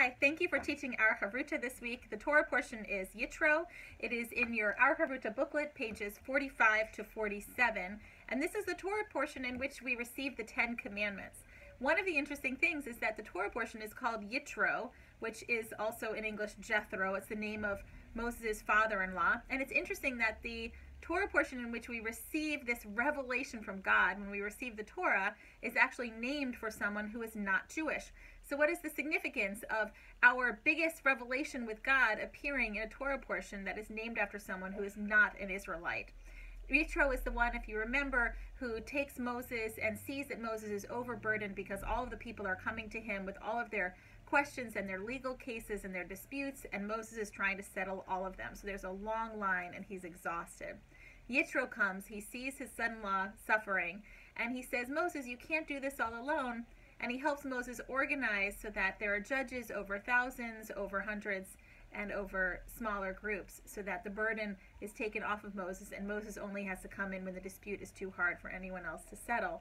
Hi, thank you for teaching our Hevruta this week. The Torah portion is Yitro. It is in your Our Hevruta booklet, pages 45 to 47. And this is the Torah portion in which we receive the 10 Commandments. One of the interesting things is that the Torah portion is called Yitro, which is also in English Jethro. It's the name of Moses' father-in-law. And it's interesting that the Torah portion in which we receive this revelation from God, when we receive the Torah, is actually named for someone who is not Jewish. So what is the significance of our biggest revelation with God appearing in a Torah portion that is named after someone who is not an Israelite? Yitro is the one, if you remember, who takes Moses and sees that Moses is overburdened because all of the people are coming to him with all of their questions and their legal cases and their disputes, and Moses is trying to settle all of them. So there's a long line and he's exhausted. Yitro comes, he sees his son-in-law suffering, and he says, Moses, you can't do this all alone. And he helps Moses organize so that there are judges over thousands, over hundreds, and over smaller groups, so that the burden is taken off of Moses, and Moses only has to come in when the dispute is too hard for anyone else to settle.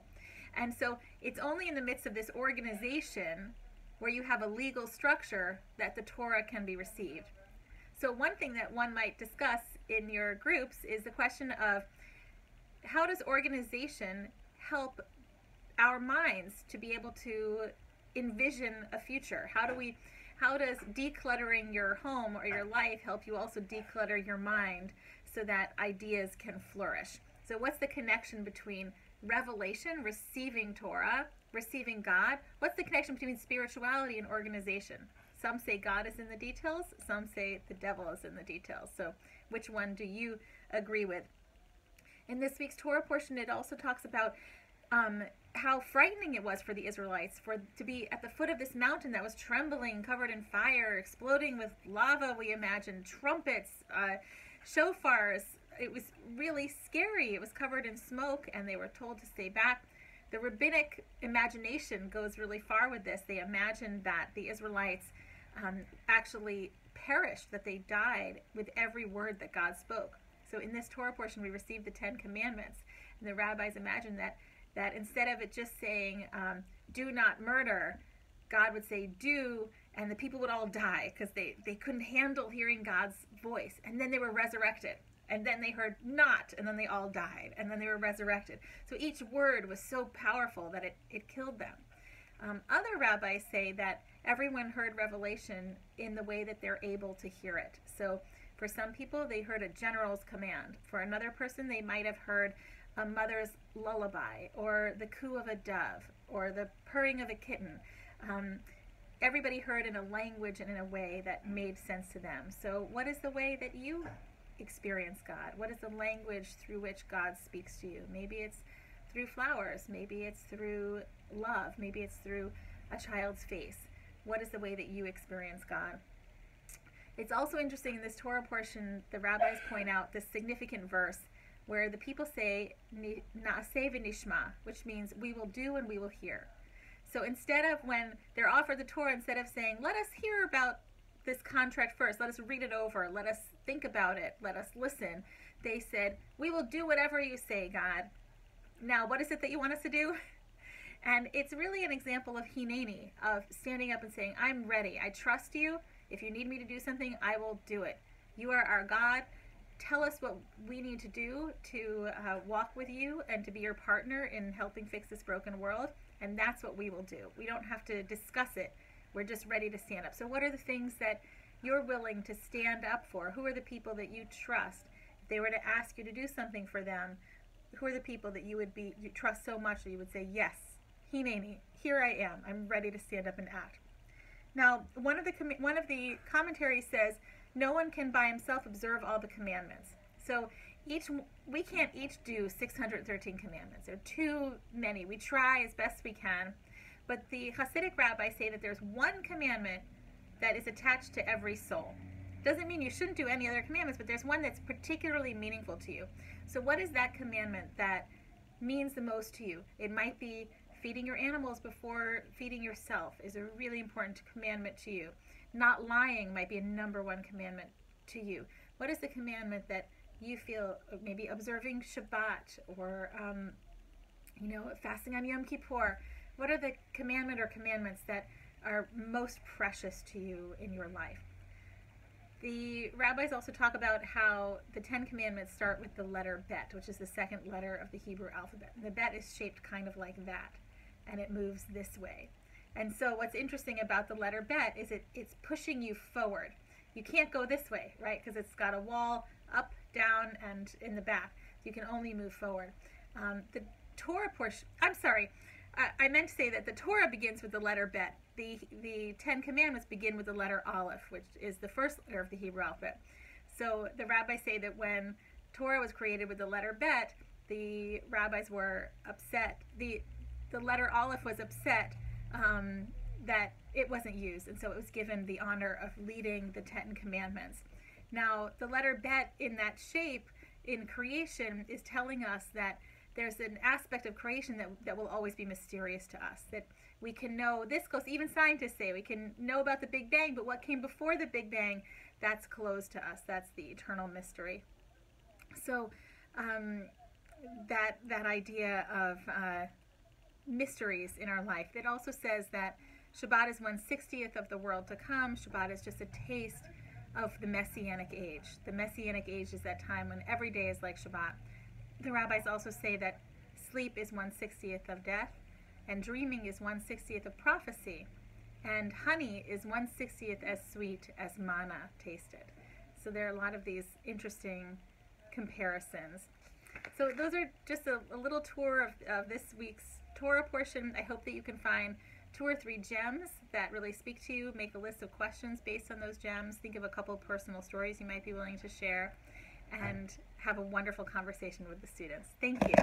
And so it's only in the midst of this organization where you have a legal structure that the Torah can be received. So one thing that one might discuss in your groups is the question of how does organization help our minds to be able to envision a future? How does decluttering your home or your life help you also declutter your mind so that ideas can flourish? So what's the connection between revelation, receiving Torah, receiving God? What's the connection between spirituality and organization? Some say God is in the details, some say the devil is in the details. So which one do you agree with? In this week's Torah portion, it also talks about how frightening it was for the Israelites to be at the foot of this mountain that was trembling, covered in fire, exploding with lava, we imagine, trumpets, shofars. It was really scary. It was covered in smoke, and they were told to stay back. The rabbinic imagination goes really far with this. They imagined that the Israelites actually perished, that they died with every word that God spoke. So in this Torah portion, we receive the 10 Commandments, and the rabbis imagined that instead of it just saying, do not murder, God would say, do, and the people would all die because they couldn't handle hearing God's voice. And then they were resurrected. And then they heard not, and then they all died. And then they were resurrected. So each word was so powerful that it killed them. Other rabbis say that everyone heard revelation in the way that they're able to hear it. So for some people, they heard a general's command. For another person, they might have heard a mother's lullaby, or the coo of a dove, or the purring of a kitten. Everybody heard in a language and in a way that made sense to them. So what is the way that you experience God? What is the language through which God speaks to you? Maybe it's through flowers. Maybe it's through love. Maybe it's through a child's face. What is the way that you experience God? It's also interesting in this Torah portion, the rabbis point out this significant verse where the people say, Na'aseh v'nishma, which means we will do and we will hear. So instead of, when they're offered the Torah, instead of saying, let us hear about this contract first, let us read it over, let us think about it, let us listen, they said, we will do whatever you say, God. Now, what is it that you want us to do? And it's really an example of hineni, of standing up and saying, I'm ready, I trust you. If you need me to do something, I will do it. You are our God. Tell us what we need to do to walk with you and to be your partner in helping fix this broken world, and that's what we will do. We don't have to discuss it. We're just ready to stand up. So what are the things that you're willing to stand up for? Who are the people that you trust? If they were to ask you to do something for them, who are the people that you trust so much that you would say, yes, hineni, here I am. I'm ready to stand up and act. Now, one of the commentaries says, no one can by himself observe all the commandments. So we can't each do 613 commandments. They're too many. We try as best we can. But the Hasidic rabbis say that there's one commandment that is attached to every soul. Doesn't mean you shouldn't do any other commandments, but there's one that's particularly meaningful to you. So what is that commandment that means the most to you? It might be feeding your animals before feeding yourself is a really important commandment to you. Not lying might be a number one commandment to you. What is the commandment that you feel, maybe observing Shabbat or fasting on Yom Kippur? What are the commandments that are most precious to you in your life. The rabbis also talk about how the Ten Commandments start with the letter Bet, which is the second letter of the Hebrew alphabet. And the Bet is shaped kind of like that, and it moves this way. And so what's interesting about the letter Bet is it's pushing you forward. You can't go this way, right? Because it's got a wall up, down, and in the back. So you can only move forward. The Torah portion, I meant to say that the Torah begins with the letter Bet. The Ten Commandments begin with the letter Aleph, which is the first letter of the Hebrew alphabet. So the rabbis say that when Torah was created with the letter Bet, the rabbis were upset. The letter Aleph was upset that it wasn't used, and so it was given the honor of leading the Ten Commandments. Now, the letter Bet in that shape in creation is telling us that there's an aspect of creation that will always be mysterious to us, that we can know, this goes, even scientists say, we can know about the Big Bang, but what came before the Big Bang, that's closed to us. That's the eternal mystery. So that idea of mysteries in our life. It also says that Shabbat is 1/60th of the world to come. Shabbat is just a taste of the Messianic age. The Messianic age is that time when every day is like Shabbat. The rabbis also say that sleep is 1/60th of death, and dreaming is 1/60th of prophecy, and honey is 1/60th as sweet as manna tasted. So there are a lot of these interesting comparisons. So those are just a little tour of this week's Torah portion. I hope that you can find 2 or 3 gems that really speak to you. Make a list of questions based on those gems. Think of a couple personal stories you might be willing to share, and have a wonderful conversation with the students. Thank you.